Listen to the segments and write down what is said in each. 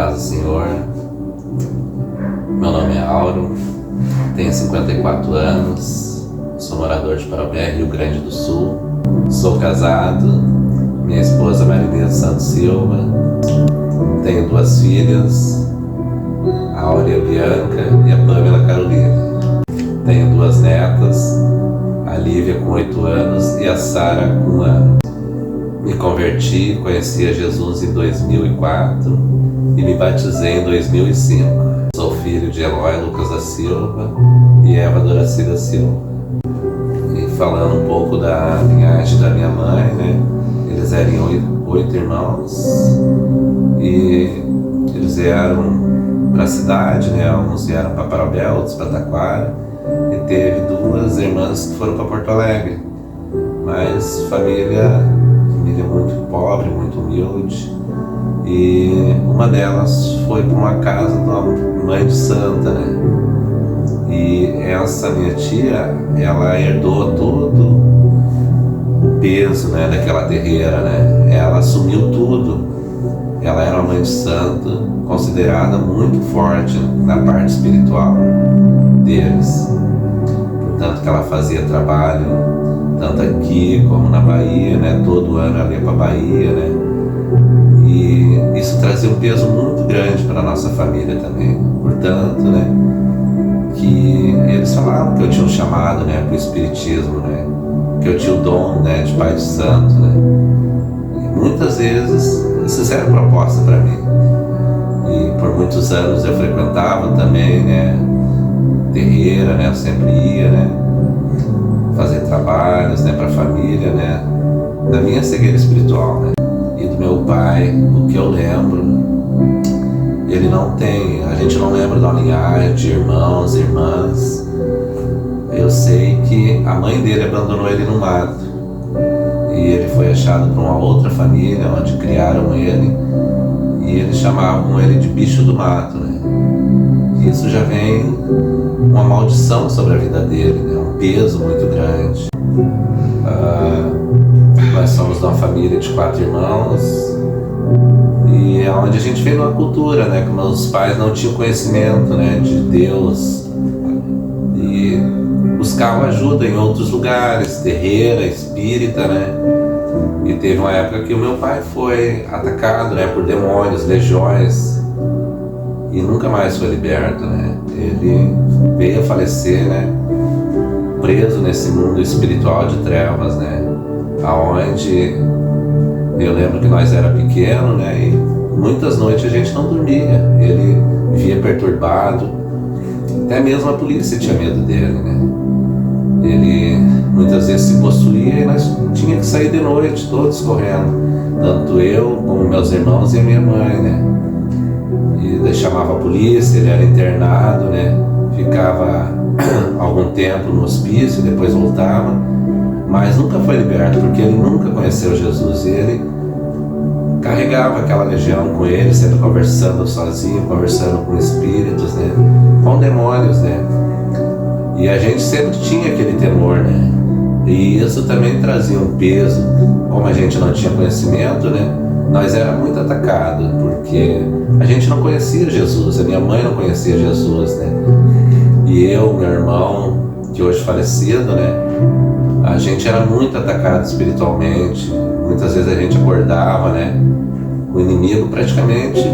Paz do Senhor. Meu nome é Auro, tenho 54 anos, sou morador de Parobé, Rio Grande do Sul. Sou casado, minha esposa Marinês Santos Silva. Tenho 2 filhas, a Áurea Bianca e a Pamela Carolina. Tenho 2 netas, a Lívia com 8 anos e a Sara com 1 ano. Me converti, conheci a Jesus em 2004 e me batizei em 2005. Sou filho de Eloy Lucas da Silva e Eva Doraci da Silva. E falando um pouco da linhagem da minha mãe, né? Eles eram 8 irmãos e eles vieram para a cidade, né? Uns vieram para Parobé, outros para Taquara, e teve 2 irmãs que foram para Porto Alegre. Mas família muito pobre, muito humilde, e uma delas foi para uma casa de uma mãe de santa, né? E essa minha tia, ela herdou todo o peso, né, daquela terreira, né? Ela assumiu tudo. Ela era uma mãe de santo, considerada muito forte na parte espiritual deles. Portanto que ela fazia trabalho tanto aqui como na Bahia, né? Todo ano ela ia para a Bahia, né? E isso trazia um peso muito grande para a nossa família também. Portanto, né? Que eles falavam que eu tinha um chamado, né? Para o espiritismo, né? Que eu tinha o dom, né? De pai de santo, né? E muitas vezes eles fizeram proposta para mim. E por muitos anos eu frequentava também, né? Terreira, né? Eu sempre ia, né? Fazer trabalhos, né, para a família, né, da minha cegueira espiritual, né, e do meu pai. O que eu lembro, ele não tem, a gente não lembra da linhagem de irmãos, irmãs. Eu sei que a mãe dele abandonou ele no mato e ele foi achado por uma outra família onde criaram ele, e eles chamavam ele de bicho do mato, né. Isso já vem uma maldição sobre a vida dele, né? Um peso muito grande. Nós somos de uma família de 4 irmãos e é onde a gente veio numa cultura, né? Que meus pais não tinham conhecimento, né, de Deus e buscavam ajuda em outros lugares, terreira, espírita, né? E teve uma época que o meu pai foi atacado, né, por demônios, legiões, e nunca mais foi liberto, né? Ele veio a falecer, né? Preso nesse mundo espiritual de trevas, né? Aonde eu lembro que nós era pequeno, né? E muitas noites a gente não dormia. Ele vivia perturbado. Até mesmo a polícia tinha medo dele, né? Ele muitas vezes se possuía e nós tínhamos que sair de noite, todos correndo. Tanto eu como meus irmãos e a minha mãe, né? E daí chamava a polícia, ele era internado, né? Ficava algum tempo no hospício, depois voltava, mas nunca foi liberto, porque ele nunca conheceu Jesus. E ele carregava aquela legião com ele, sempre conversando sozinho, conversando com espíritos, né? Com demônios, né? E a gente sempre tinha aquele temor, né? E isso também trazia um peso. Como a gente não tinha conhecimento, né? Nós era muito atacado, porque a gente não conhecia Jesus, a minha mãe não conhecia Jesus, né? E eu, meu irmão, que hoje falecido, né? A gente era muito atacado espiritualmente. Muitas vezes a gente acordava, né? O inimigo praticamente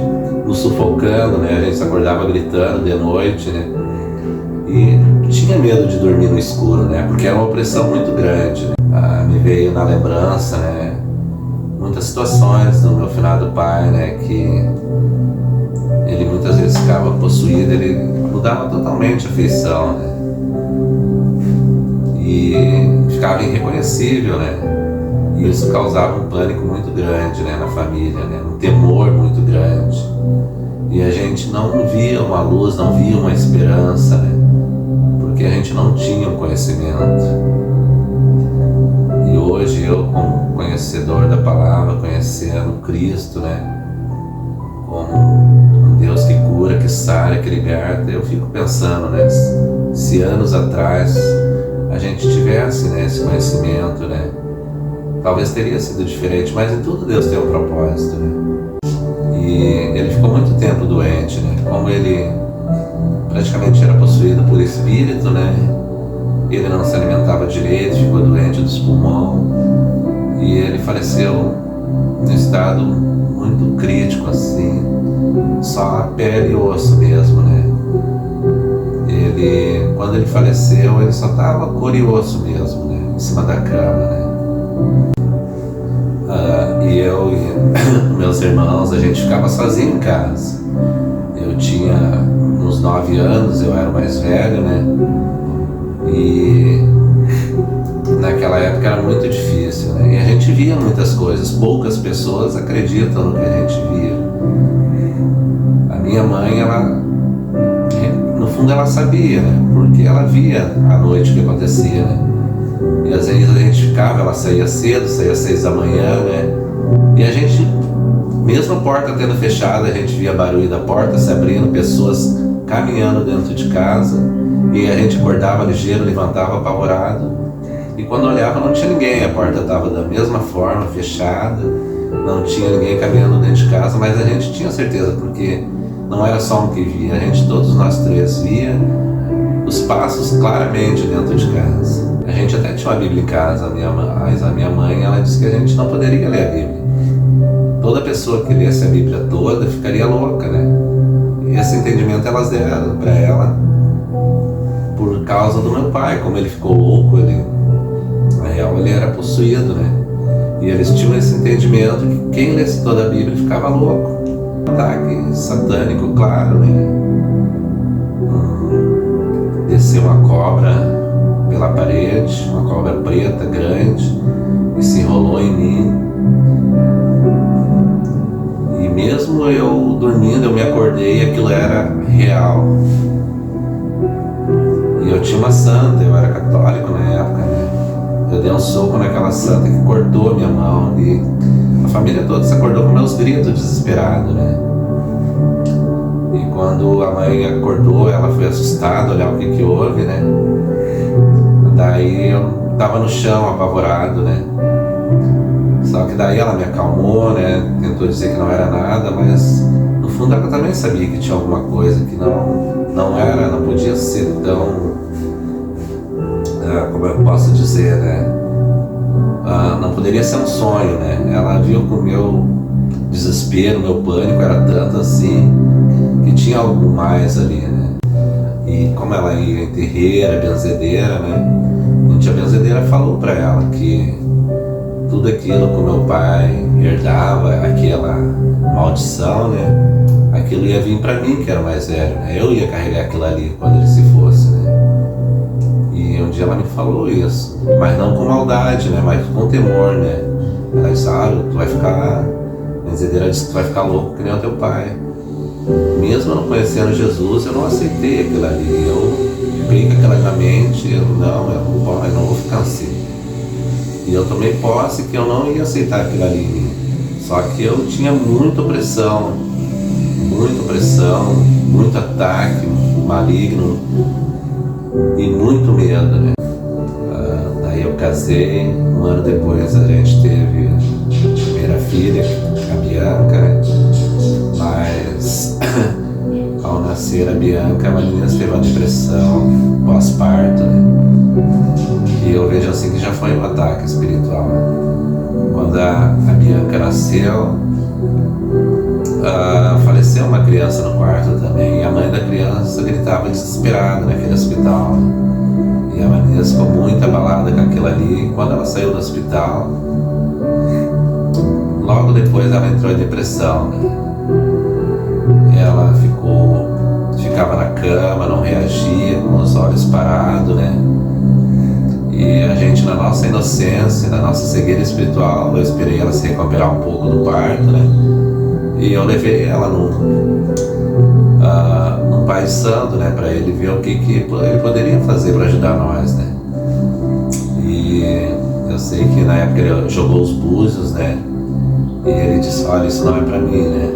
nos sufocando, né? A gente se acordava gritando de noite, né? E tinha medo de dormir no escuro, né? Porque era uma opressão muito grande, né? Me veio na lembrança, né? Muitas situações do meu finado pai, né, que ele muitas vezes ficava possuído, ele mudava totalmente a feição, né, e ficava irreconhecível, né, e isso causava um pânico muito grande, né, na família, né, um temor muito grande, e a gente não via uma luz, não via uma esperança, né, porque a gente não tinha um conhecimento. E hoje eu, como conhecedor da palavra, conhecendo Cristo, né, como um Deus que cura, que sara, que liberta, eu fico pensando, né, se anos atrás a gente tivesse, né, esse conhecimento, né, talvez teria sido diferente, mas em tudo Deus tem um propósito, né? E ele ficou muito tempo doente, né? Como ele praticamente era possuído por espírito, né? Ele não se alimentava direito, ficou doente dos pulmões e ele faleceu em estado muito crítico, assim, só a pele e osso mesmo, né? Quando ele faleceu, ele só tava cor e osso mesmo, né? Em cima da cama, né? E eu e meus irmãos, a gente ficava sozinho em casa. Eu tinha uns 9 anos, eu era o mais velho, né? E naquela época era muito difícil, né? E a gente via muitas coisas, poucas pessoas acreditam no que a gente via. A minha mãe, no fundo ela sabia, né? Porque ela via à noite o que acontecia, né? E às vezes a gente ficava, ela saía cedo, saía às 6 da manhã, né? E a gente, mesmo a porta tendo fechada, a gente via barulho da porta se abrindo, pessoas caminhando dentro de casa, e a gente acordava ligeiro, levantava apavorado, e quando olhava não tinha ninguém, a porta estava da mesma forma, fechada, não tinha ninguém caminhando dentro de casa, mas a gente tinha certeza, porque não era só um que via, todos nós três via os passos claramente dentro de casa. A gente até tinha uma Bíblia em casa, mas a minha mãe, ela disse que a gente não poderia ler a Bíblia. Toda pessoa que lesse a Bíblia toda ficaria louca, né? E esse entendimento elas deram para ela por causa do meu pai, como ele ficou louco, na real ele era possuído, né? E eles tinham esse entendimento que quem lesse toda a Bíblia ficava louco. Ataque satânico, claro, né? Desceu uma cobra pela parede, uma cobra preta, grande, e se enrolou em mim. E mesmo eu dormindo, eu me acordei e aquilo era real. E eu tinha uma santa, eu era católico na época, né? Eu dei um soco naquela santa que cortou a minha mão e a família toda se acordou com meus gritos desesperados, né? E quando a mãe acordou, ela foi assustada, olhar o que houve, né? Daí eu tava no chão, apavorado, né? Só que daí ela me acalmou, né? Tentou dizer que não era nada, mas no fundo ela também sabia que tinha alguma coisa que não podia ser tão... como eu posso dizer, né? Não poderia ser um sonho, né? Ela viu que o meu desespero, meu pânico era tanto assim, que tinha algo mais ali, né? E como ela ia em terreira, benzedeira, né? A benzedeira falou para ela que tudo aquilo que o meu pai herdava, aquela maldição, né? Aquilo ia vir para mim, que era mais velho, né? Eu ia carregar aquilo ali quando ele se fosse, né? E um dia ela me falou isso, mas não com maldade, né? Mas com temor, né? Ela disse, tu vai ficar... A benzedeira disse que tu vai ficar louco que nem o teu pai. Mesmo eu não conhecendo Jesus, eu não aceitei aquilo ali. Eu fiquei com aquela na mente, eu não vou ficar assim. E eu tomei posse que eu não ia aceitar aquilo ali em mim. Só que eu tinha muita opressão, muito ataque maligno e muito medo, né? Daí eu casei, um ano depois a gente teve a primeira filha, a Bianca, né? Mas ao nascer a Bianca, a Marina teve uma depressão pós-parto, né? E eu vejo assim que já foi um ataque espiritual. Quando a Bianca nasceu, faleceu uma criança no quarto também, e a mãe da criança gritava desesperada naquele hospital. E a Marina ficou muito abalada com aquilo ali. Quando ela saiu do hospital, logo depois ela entrou em depressão, né? Ela ficava na cama, não reagia, com os olhos parados, né? E a gente, na nossa inocência, na nossa cegueira espiritual, eu esperei ela se recuperar um pouco do parto, né? E eu levei ela num Pai Santo, né? Para ele ver o que ele poderia fazer para ajudar nós, né? E eu sei que na época ele jogou os búzios, né? E ele disse, olha, isso não é para mim, né?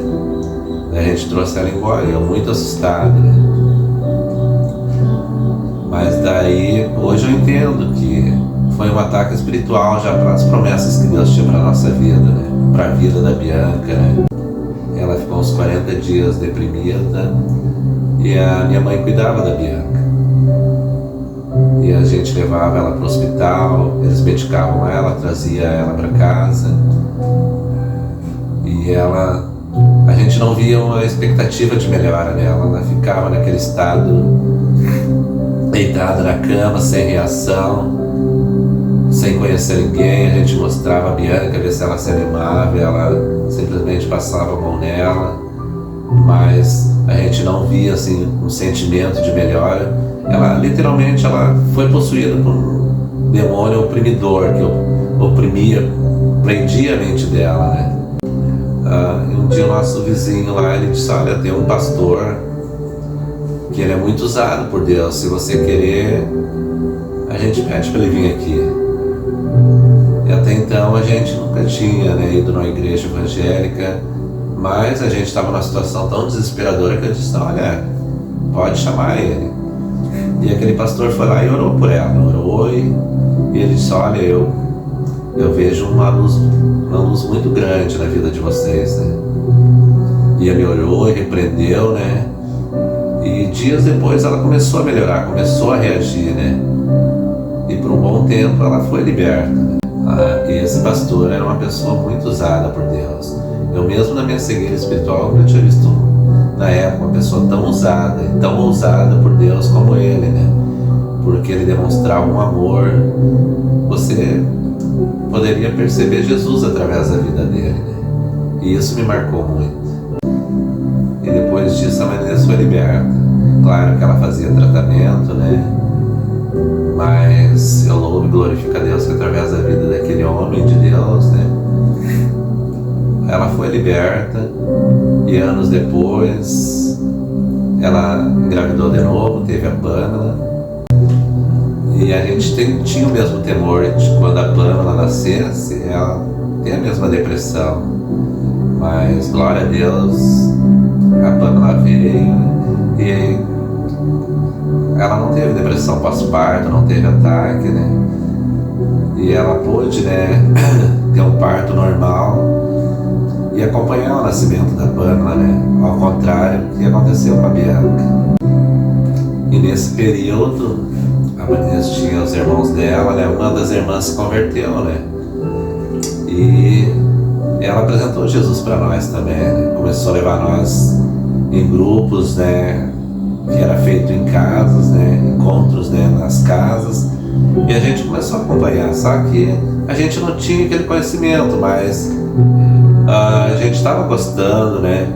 A gente trouxe ela embora, eu muito assustado, né? Mas daí, hoje eu entendo que foi um ataque espiritual já para as promessas que Deus tinha para a nossa vida, né? Para a vida da Bianca, né? ela ficou uns 40 dias deprimida e a minha mãe cuidava da Bianca. E a gente levava ela para o hospital, eles medicavam ela, trazia ela para casa. E a gente não via uma expectativa de melhora nela. Ela ficava naquele estado, deitada na cama, sem reação, sem conhecer ninguém. A gente mostrava a Bianca, ver se ela se animava, e ela simplesmente passava a mão nela, mas a gente não via assim um sentimento de melhora. Ela literalmente foi possuída por um demônio oprimidor que prendia a mente dela, né? E um dia o nosso vizinho lá, ele disse: olha, tem um pastor que ele é muito usado por Deus, se você querer, a gente pede para ele vir aqui. E até então a gente nunca tinha, né, ido numa igreja evangélica, mas a gente estava numa situação tão desesperadora que eu disse: olha, pode chamar ele. E aquele pastor foi lá e orou por ela, e ele disse: olha, eu vejo uma luz muito grande na vida de vocês, né? E ele orou e repreendeu, né? E dias depois ela começou a melhorar, começou a reagir, né? E por um bom tempo ela foi liberta, né? E esse pastor era uma pessoa muito usada por Deus. Eu mesmo, na minha cegueira espiritual, nunca tinha visto na época uma pessoa tão usada e tão ousada por Deus como ele, né? Porque ele demonstrava um amor. Você poderia perceber Jesus através da vida dele, né? E isso me marcou muito. E depois disso a Marinês foi liberta. Claro que ela fazia tratamento, né? Mas eu louvo e glorifico a Deus que através da vida daquele homem de Deus, né, ela foi liberta. E anos depois ela engravidou de novo, teve a Pamela. E a gente tinha o mesmo temor de quando a Pamela nascesse, ela ter a mesma depressão. Mas glória a Deus, a Pamela veio e ela não teve depressão pós-parto, não teve ataque, né? E ela pôde, né, ter um parto normal e acompanhar o nascimento da Pamela, né? Ao contrário do que aconteceu com a Bianca. E nesse período, a Marinês tinha os irmãos dela, né? Uma das irmãs se converteu, né? E ela apresentou Jesus para nós também, né? Começou a levar nós em grupos, né? Que era feito em casas, né? Encontros, né? Nas casas. E a gente começou a acompanhar, só que a gente não tinha aquele conhecimento, mas a gente estava gostando, né?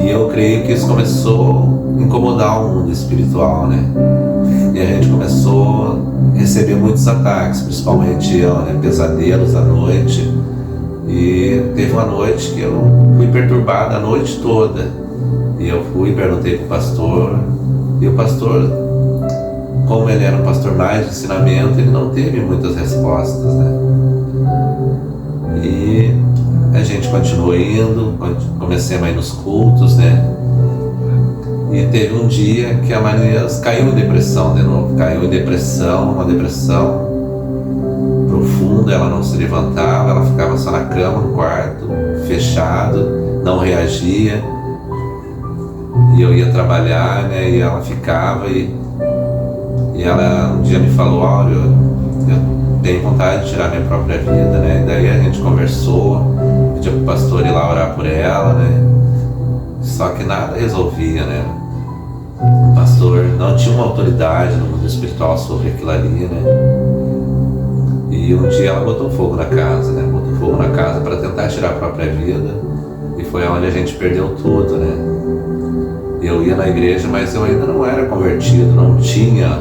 E eu creio que isso começou a incomodar o mundo espiritual, né? E a gente começou a receber muitos ataques, principalmente eu, né? Pesadelos à noite. E teve uma noite que eu fui perturbado a noite toda. E eu fui e perguntei para o pastor. E o pastor, como ele era um pastor mais de ensinamento, ele não teve muitas respostas, né? E a gente continuou indo, comecei a ir nos cultos, né? E teve um dia que a Marinês caiu em depressão de novo. Caiu em depressão, uma depressão profunda, ela não se levantava, ela ficava só na cama, no quarto, fechado, não reagia. E eu ia trabalhar, né, e ela ficava e ela um dia me falou: olha, eu tenho vontade de tirar minha própria vida, né? E daí a gente conversou, pediu pro pastor ir lá orar por ela, né? Só que nada resolvia, né? O pastor não tinha uma autoridade no mundo espiritual sobre aquilo ali, né? E um dia ela botou fogo na casa, né? Botou fogo na casa para tentar tirar a própria vida. E foi onde a gente perdeu tudo, né? Eu ia na igreja, mas eu ainda não era convertido, não tinha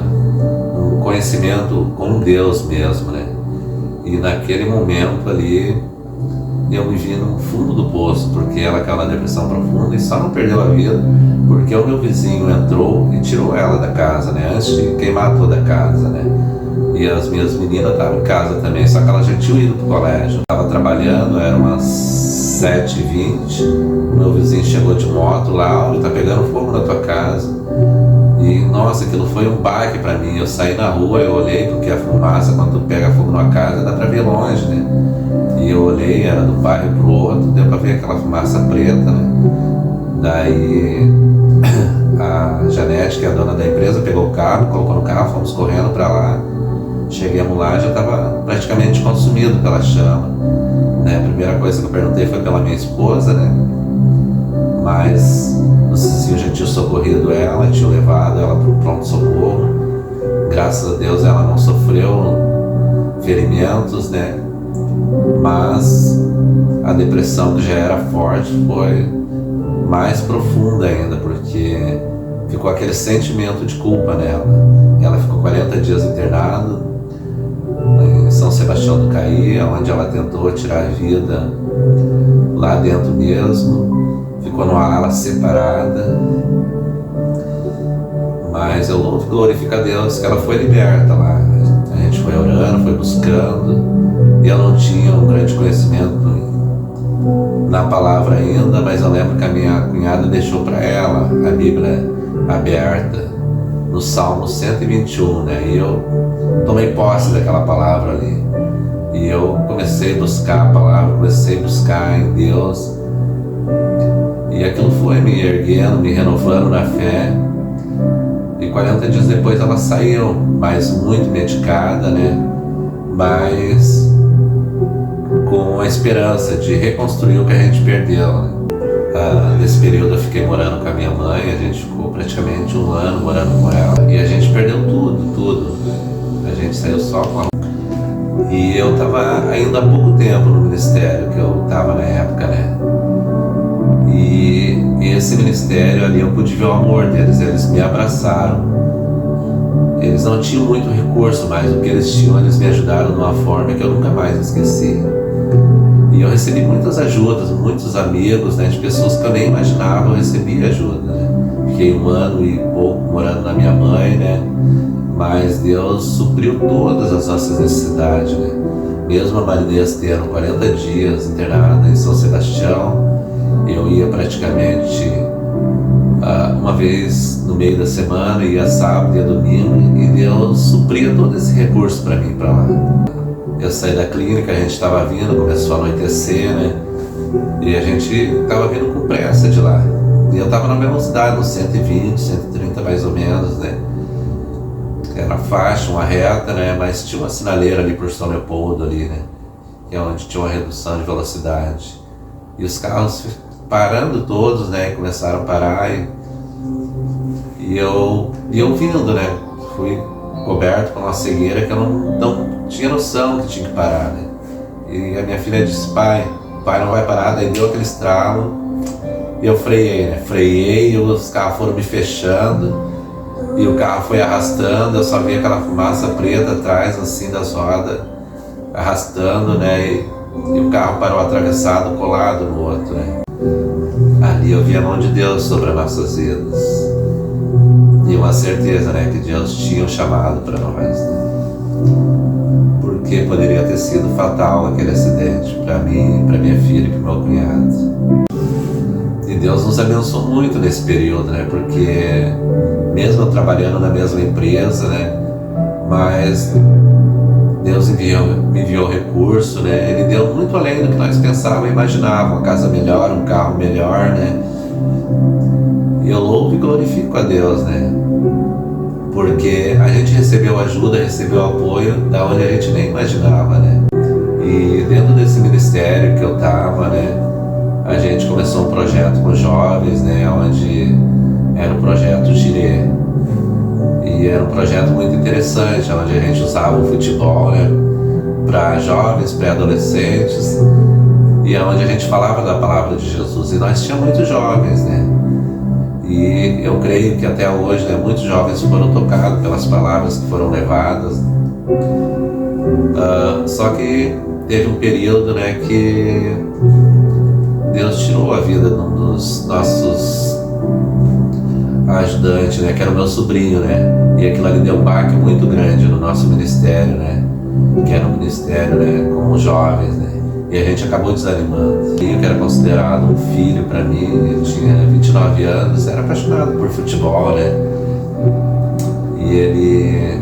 um conhecimento com Deus mesmo, né? E naquele momento ali, eu me vi no fundo do poço, porque ela caiu na depressão profunda e só não perdeu a vida porque o meu vizinho entrou e tirou ela da casa, né? Antes de queimar toda a casa, né? E as minhas meninas estavam em casa também, só que elas já tinham ido pro colégio. Eu estava trabalhando, era umas 7h20, o meu vizinho chegou de moto lá: olha, tá pegando fogo na tua casa. E nossa, aquilo foi um baque pra mim. Eu saí na rua, eu olhei, porque a fumaça, quando tu pega fogo numa casa, dá pra ver longe, né? E eu olhei, era de um bairro pro outro, deu pra ver aquela fumaça preta, né? Daí a Janete, que é a dona da empresa, pegou o carro, colocou no carro, fomos correndo para lá. Chegamos lá, já estava praticamente consumido pela chama, né? A primeira coisa que eu perguntei foi pela minha esposa, né? Mas o Cicinho já tinha socorrido ela, tinha levado ela para o pronto-socorro. Graças a Deus ela não sofreu ferimentos, né? Mas a depressão, que já era forte, foi mais profunda ainda, porque ficou aquele sentimento de culpa nela. Ela ficou 40 dias internada em São Sebastião do Caí, onde ela tentou tirar a vida lá dentro mesmo, ficou numa ala separada. Mas eu louvo e glorifico a Deus que ela foi liberta lá. A gente foi orando, foi buscando, e eu não tinha um grande conhecimento na palavra ainda, mas eu lembro que a minha cunhada deixou para ela a Bíblia aberta no Salmo 121, né? E eu tomei posse daquela palavra ali. E eu comecei a buscar a palavra, comecei a buscar em Deus. E aquilo foi me erguendo, me renovando na fé. E 40 dias depois ela saiu, mas muito medicada, né? Mas com a esperança de reconstruir o que a gente perdeu, né? Nesse período eu fiquei morando com a minha mãe, a gente ficou praticamente 1 ano morando com ela. E a gente perdeu tudo. A gente saiu só com a... E eu estava ainda há pouco tempo no ministério que eu estava na época, né? E esse ministério ali eu pude ver o amor deles, eles me abraçaram. Eles não tinham muito recurso, mas o que eles tinham, eles me ajudaram de uma forma que eu nunca mais esqueci. E eu recebi muitas ajudas, muitos amigos, né, de pessoas que eu nem imaginava, eu recebi ajuda, né? Fiquei 1 ano e pouco morando na minha mãe, né? Mas Deus supriu todas as nossas necessidades, né? Mesmo a Marinês tendo 40 dias internada em São Sebastião, eu ia praticamente uma vez no meio da semana, ia sábado, ia domingo, e Deus supria todo esse recurso para mim para lá. Eu saí da clínica, a gente estava vindo, começou a anoitecer, né? E a gente estava vindo com pressa de lá. E eu estava na mesma cidade, uns 120, 130 mais ou menos, né? Era faixa, uma reta, né? Mas tinha uma sinaleira ali por São Leopoldo ali, né? Que é onde tinha uma redução de velocidade. E os carros parando todos, né? Começaram a parar e eu vindo, né? Fui coberto com uma cegueira que eu não tinha noção que tinha que parar, né? E a minha filha disse: pai não vai parar. Daí deu aquele estralo e eu freiei, né? Freiei e os carros foram me fechando e o carro foi arrastando. Eu só vi aquela fumaça preta atrás, assim, das rodas arrastando, né? E o carro parou atravessado, colado no outro, né? Ali eu vi a mão de Deus sobre as nossas vidas e uma certeza, né, que Deus tinha um chamado para nós, né? Porque poderia ter sido fatal aquele acidente para mim, para minha filha e para meu cunhado. E Deus nos abençoou muito nesse período, né? Porque mesmo eu trabalhando na mesma empresa, né? Mas Deus me enviou recurso, né? Ele deu muito além do que nós pensávamos e imaginávamos. Uma casa melhor, um carro melhor, né? E eu louvo e glorifico a Deus, né? Porque a gente recebeu ajuda, recebeu apoio da onde a gente nem imaginava, né? E dentro desse ministério que eu estava, né? A gente começou um projeto com jovens, né? Onde era o projeto Girê. E era um projeto muito interessante, onde a gente usava o futebol, né, para jovens, pré-adolescentes, e onde a gente falava da palavra de Jesus. E nós tínhamos muitos jovens, né? E eu creio que até hoje, né, muitos jovens foram tocados pelas palavras que foram levadas. Só que teve um período, né, que Deus tirou a vida de um dos nossos ajudante, né, que era o meu sobrinho, né, e aquilo ali deu um baque muito grande no nosso ministério, né, que era um ministério, né, com os jovens, né, e a gente acabou desanimando. E eu, que era considerado um filho para mim, eu tinha 29 anos, era apaixonado por futebol, né, e ele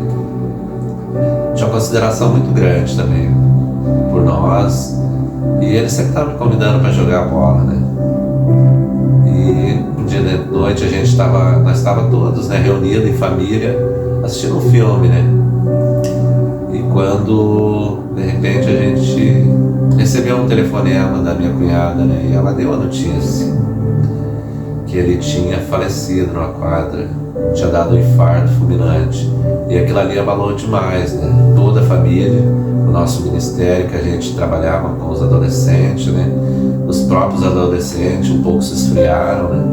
tinha uma consideração muito grande também por nós, e ele sempre estava me convidando para jogar bola, né. E noite nós estávamos todos, né, reunidos em família, assistindo um filme, né? E quando de repente a gente recebeu um telefonema da minha cunhada, né? E ela deu a notícia que ele tinha falecido numa quadra, tinha dado um infarto fulminante. E aquilo ali abalou demais, né? Toda a família, o nosso ministério, que a gente trabalhava com os adolescentes, né? Os próprios adolescentes um pouco se esfriaram, né?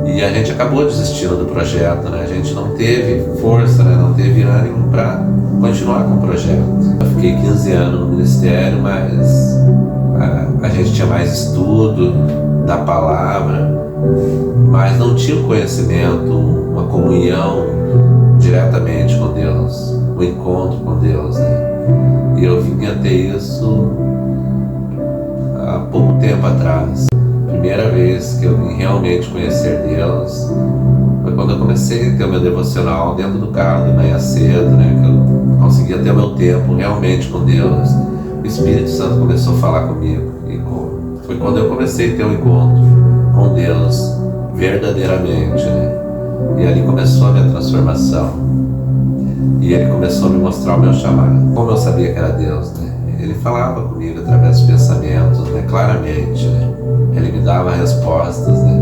E a gente acabou desistindo do projeto, né? A gente não teve força, né? Não teve ânimo para continuar com o projeto. Eu fiquei 15 anos no ministério, mas a gente tinha mais estudo da palavra, mas não tinha um conhecimento, uma comunhão diretamente com Deus, um encontro com Deus, né? E eu vim a ter isso há pouco tempo atrás. Primeira vez que eu vim realmente conhecer Deus foi quando eu comecei a ter o meu devocional dentro do carro de manhã cedo, né? Que eu conseguia ter o meu tempo realmente com Deus. O Espírito Santo começou a falar comigo e foi quando eu comecei a ter um encontro com Deus verdadeiramente, né? E ali começou a minha transformação. E Ele começou a me mostrar o meu chamado. Como eu sabia que era Deus, né? Ele falava comigo através dos pensamentos, né? Claramente, né? Ele me dava respostas, né?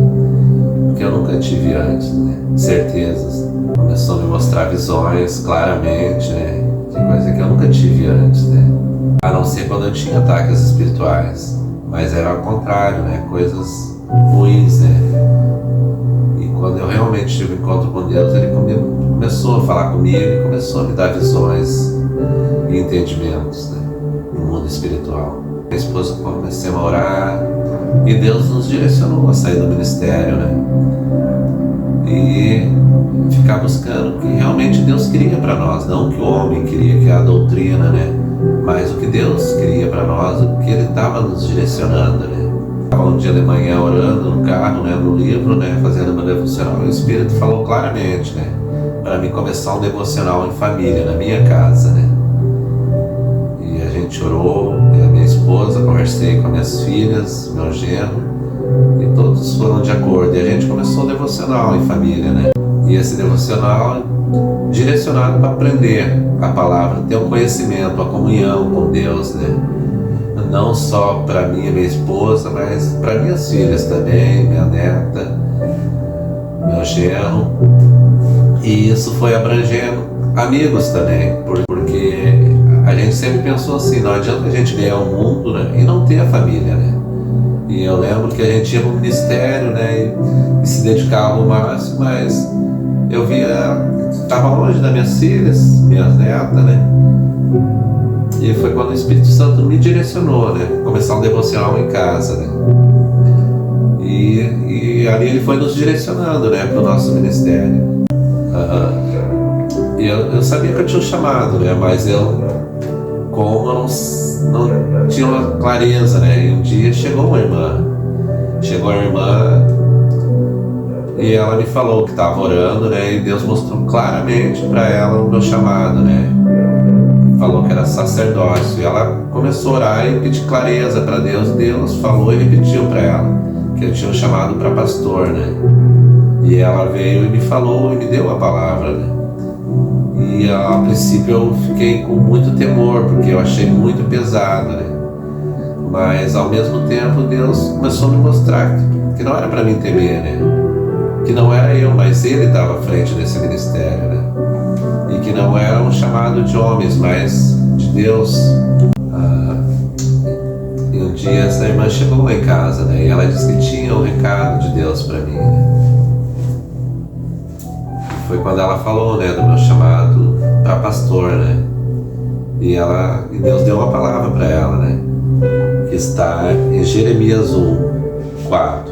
Que eu nunca tive antes, né? Certezas. Começou a me mostrar visões claramente, né? Que coisa que eu nunca tive antes, né? A não ser quando eu tinha ataques espirituais. Mas era ao contrário, né? Coisas ruins, né? E quando eu realmente tive um encontro com Deus, Ele começou a falar comigo e começou a me dar visões e entendimentos, né? No mundo espiritual. Minha esposa comecei a orar e Deus nos direcionou a sair do ministério, né? E ficar buscando o que realmente Deus queria para nós, não o que o homem queria, que é a doutrina, né? Mas o que Deus queria para nós, o que Ele estava nos direcionando, né? Estava um dia de manhã orando no carro, né, no livro, né, fazendo meu devocional, e o Espírito falou claramente, né, para mim começar um devocional em família, na minha casa, né. E a gente orou, eu e a minha esposa, conversei com minhas filhas, meu genro, e todos foram de acordo. E a gente começou o devocional em família, né. E esse devocional direcionado para aprender a palavra, ter um conhecimento, a comunhão com Deus, né. Não só para mim e minha esposa, mas para minhas filhas também, minha neta, meu genro. E isso foi abrangendo amigos também, porque a gente sempre pensou assim, não adianta a gente ganhar o mundo, né, e não ter a família, né? E eu lembro que a gente ia para o ministério, né, e se dedicava ao máximo, mas eu estava longe das minhas filhas, minhas netas, né? E foi quando o Espírito Santo me direcionou, né? Começar um devocional em casa, né? E ali Ele foi nos direcionando, né? Para o nosso ministério. E eu sabia que eu tinha um chamado, né? Mas como eu não tinha uma clareza, né? E um dia chegou a irmã e ela me falou que estava orando, né? E Deus mostrou claramente para ela o meu chamado, né? Falou que era sacerdócio, e ela começou a orar e pedir clareza para Deus. Deus falou e repetiu para ela que eu tinha um chamado para pastor, né? E ela veio e me falou e me deu a palavra, né? E a princípio eu fiquei com muito temor, porque eu achei muito pesado, né? Mas ao mesmo tempo Deus começou a me mostrar que não era para mim temer, né? Que não era eu, mas Ele estava à frente desse ministério, né? E que não era um chamado de homens, mas de Deus. E um dia essa irmã chegou lá em casa, né? E ela disse que tinha um recado de Deus para mim, né? Foi quando ela falou, né, do meu chamado para pastor, né? E Deus deu uma palavra para ela, né? Que está em Jeremias 1:4.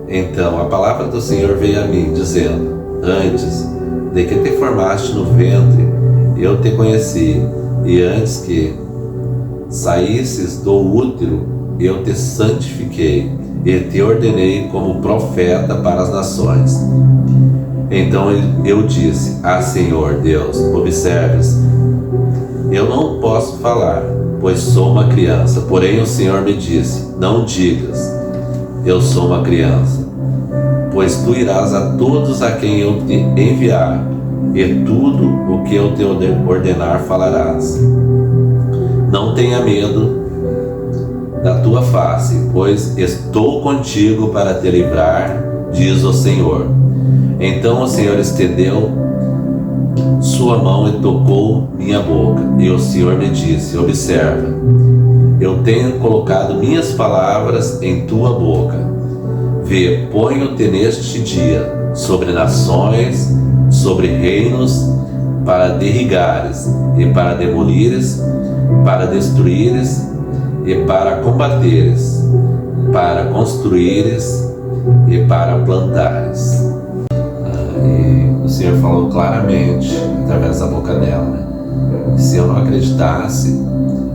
Então a palavra do Senhor veio a mim, dizendo: antes de que te formaste no ventre, eu te conheci, e antes que saísses do útero, eu te santifiquei, e te ordenei como profeta para as nações. Então eu disse: Senhor Deus, observes, eu não posso falar, pois sou uma criança. Porém o Senhor me disse: não digas, eu sou uma criança. pois tu irás a todos a quem eu te enviar, e tudo o que eu te ordenar falarás. Não tenha medo da tua face, pois estou contigo para te livrar, diz o Senhor. Então o Senhor estendeu sua mão e tocou minha boca, e o Senhor me disse: observa, eu tenho colocado minhas palavras em tua boca. Vê, ponho-te neste dia sobre nações, sobre reinos, para derrigares e para demolires, para destruíres e para combateres, para construíres e para plantares. E o Senhor falou claramente através da boca dela, né? Que se eu não acreditasse,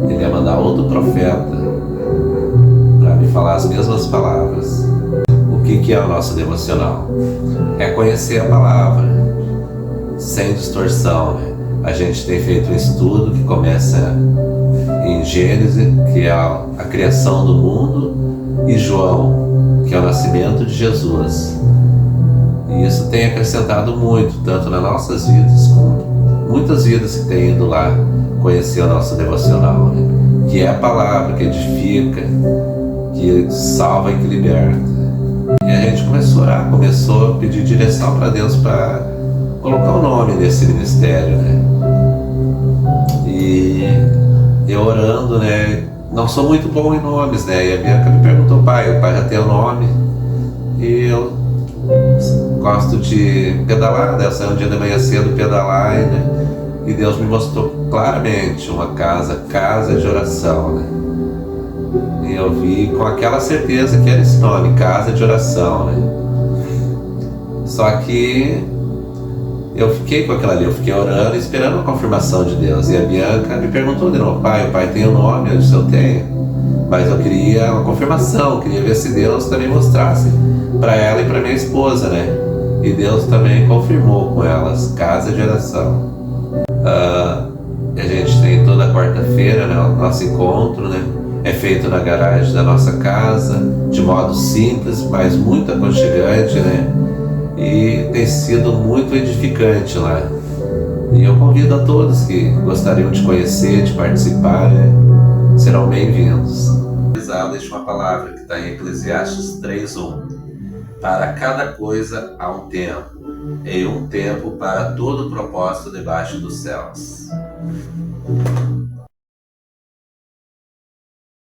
Ele ia mandar outro profeta para me falar as mesmas palavras. O que é o nosso devocional? É conhecer a palavra sem distorção, né? A gente tem feito um estudo que começa em Gênesis, que é a criação do mundo, e João, que é o nascimento de Jesus. E isso tem acrescentado muito, tanto nas nossas vidas, como muitas vidas que têm ido lá conhecer o nosso devocional, né? Que é a palavra que edifica, que salva e que liberta. E a gente começou a orar, começou a pedir direção para Deus para colocar o nome nesse ministério, né? E eu orando, né? Não sou muito bom em nomes, né? E a Bianca me perguntou: pai, o pai já tem o nome? E eu gosto de pedalar, né? Eu saí um dia de manhã cedo pedalar, né? E Deus me mostrou claramente uma casa de oração, né? E eu vi com aquela certeza que era esse nome, casa de oração, né? Só que eu fiquei com aquilo ali, eu fiquei orando, esperando a confirmação de Deus. E a Bianca me perguntou de novo: pai, o pai tem o nome? Eu disse: eu tenho. Mas eu queria uma confirmação, queria ver se Deus também mostrasse para ela e para minha esposa, né? E Deus também confirmou com elas, casa de oração. A gente tem toda quarta-feira, né, o nosso encontro, né? É feito na garagem da nossa casa, de modo simples, mas muito aconchegante, né? E tem sido muito edificante lá. E eu convido a todos que gostariam de conhecer, de participar, né? Serão bem-vindos. Eu deixo uma palavra que está em Eclesiastes 3:1. Para cada coisa há um tempo, e um tempo para todo propósito debaixo dos céus.